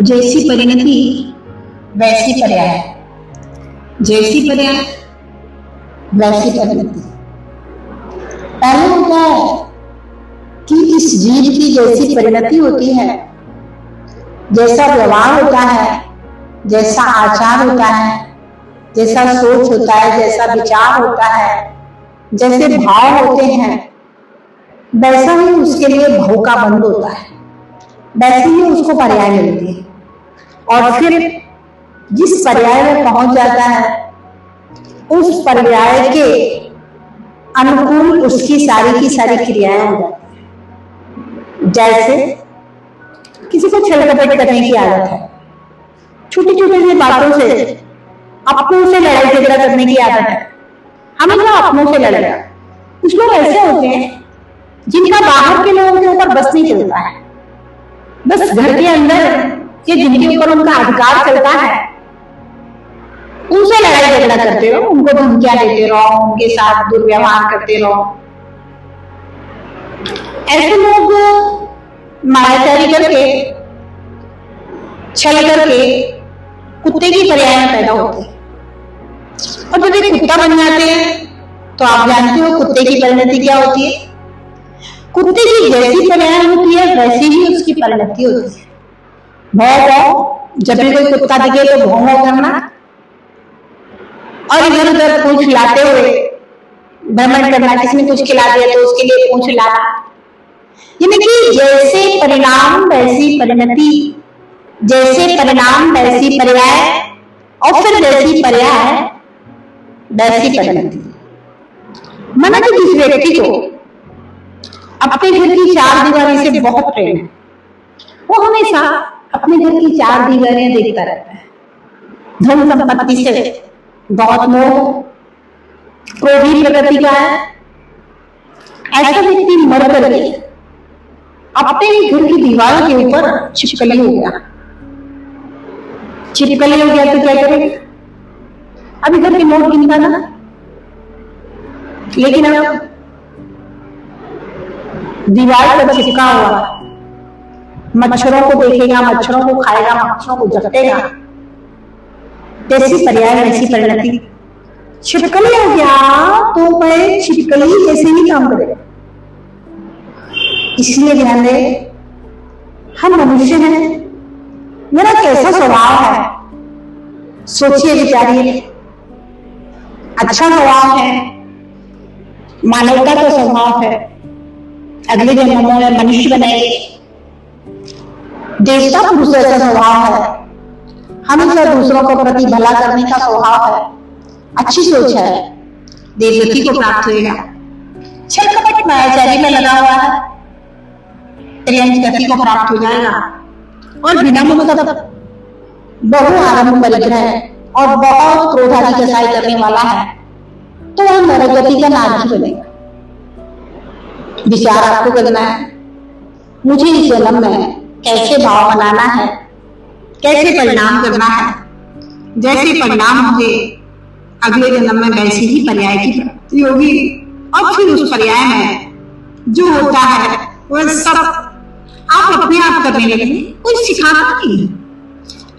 जैसी परिणति वैसी पर्याय, जैसी पर्याय वैसी परिणति। पहले होता है कि इस जीव की जैसी परिणति होती है, जैसा व्यवहार होता है, जैसा आचार होता है, जैसा सोच होता है, जैसा विचार होता है, जैसे भाव होते हैं, वैसा ही उसके लिए भव का बंध होता है, वैसे ही उसको पर्याय मिलती है। और फिर जिस पर्याय में पहुंच जाता है उस पर्याय के अनुकूल उसकी सारी की सारी क्रियाएं हो जाती हैं। जैसे किसी को छल कपट करने की आदत है, छोटी छोटी सी बातों से अपनों से लड़ाई झगड़ा करने की आदत है, हमेशा अपनों से लड़ेगा। कुछ लोग ऐसे होते हैं जिनका बाहर के लोगों के ऊपर बस नहीं चलता है, बस घर के अंदर ये जिनके ऊपर उनका अधिकार चलता है उनसे लड़ाई झगड़ा करते रहो, उनको धमकियां देते रहो, उनके साथ दुर्व्यवहार करते रहो। ऐसे लोग मायाचारी करके, छल करके कुत्ते की पर्याय में पैदा होते हैं। और जब एक कुत्ता बन जाते हैं तो आप जानते हो कुत्ते की परिणति क्या होती है। कुत्ते की जैसी पर्याय होती है वैसी ही उसकी परिणति होती है। भौं भौं, जब भी कोई कुत्ता दिखे तो भौं भौं करना और इधर उधर पूंछ लाते हुए भ्रमण करना, किसी ने कुछ खिला दिया तो उसके लिए पूंछ लाना। यानी कि जैसे परिणाम वैसी परिणति, जैसे परिणाम वैसी पर्याय और फिर जैसी पर्याय वैसी परिणति। माना कि जिस व्यक्ति को अपने घर की चार दीवारी से बहुत प्रेम है, वो हमेशा अपने घर की चार दीवारें देखता रहता है। धन संपत्ति से बहुत मोह, क्रोधी प्रकृति का है। ऐसा व्यक्ति मर करके अपने ही घर की दीवार के ऊपर छिपकली हो गया। छिपकली हो गया तो क्या करेगा? अभी घर की नोट गिनता ना, लेकिन अब दीवार पर चिपका हुआ मच्छरों को देखेगा, मच्छरों को खाएगा, मच्छरों को जकटेगा। जैसी पर्याय वैसी परिणति। छिपकली हो गया तो मैं छिपकली जैसे ही काम करेगा। इसलिए ध्यान दे, हम मनुष्य हैं, मेरा कैसा स्वभाव है सोचिए विचारिए। अच्छा स्वभाव है, मानवता का स्वभाव है, अगले जन्मों में मनुष्य बनेंगे। देवता पुरुष जैसा स्वभाव है, हमेशा दूसरों को प्रति भला करने का स्वभाव है, अच्छी सोच है, देवगति को प्राप्त होगा। छल कपट मायाचारी में लगा हुआ है, गति को प्राप्त हो जाएगा। और बिना मतलब बहु आरंभ परिग्रह और बहुत क्रोधादि कसाई करने वाला है तो वह नरगति का नारकी बनेगा। विचार आपको करना है, मुझे इस जन्म में कैसे भाव बनाना है, कैसे परिणाम करना है। जैसे परिणाम होंगे अगले जन्म में वैसी ही पर्याय की प्राप्ति होगी। और फिर उस पर्याय में जो होता है वह सब आप अपने आप करने लगेंगे। कोई सिखाता नहीं है।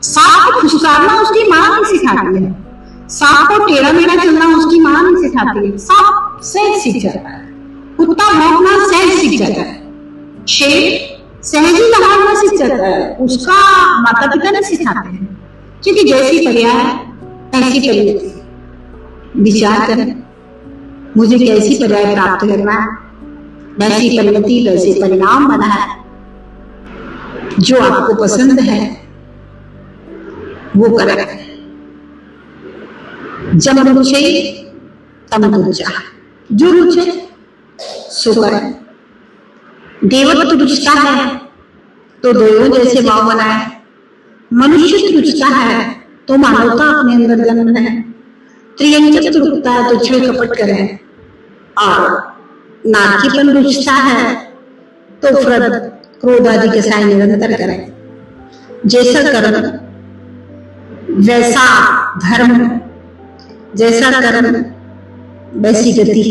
सांप को फुसकारना उसकी माँ नहीं सिखाती है, सांप को टेढ़ा मेढ़ा चलना उसकी माँ नहीं सिखाती है। सांप सहज सीख जाता है, कुत्ता भौंकना सहज सीख जाता है, शेर सहज ही दहाड़ना सीख जाता है, उसका माता पिता नहीं सिखाते हैं। क्योंकि जैसी पर्याय ऐसी परिणति। विचार करें, मुझे कैसी पर्याय प्राप्त करना है, वैसी परिणति वैसे परिणाम बना है। जो आपको पसंद है वो करें। जब रुचे तब रुचा, जो रुचे सो करें। देवत्व रुचता है तो देवों जैसे भाव बनाए, मनुष्य रुचता है तो मानवता अपने अंदर जन्म है, त्रियंजक रुचता है तो छल कपट करें, और नारकीपन रुचता है तो फिर क्रोध आदि के साय निरंतर करें। जैसा कर्म वैसा धर्म, जैसा कर्म वैसी गति।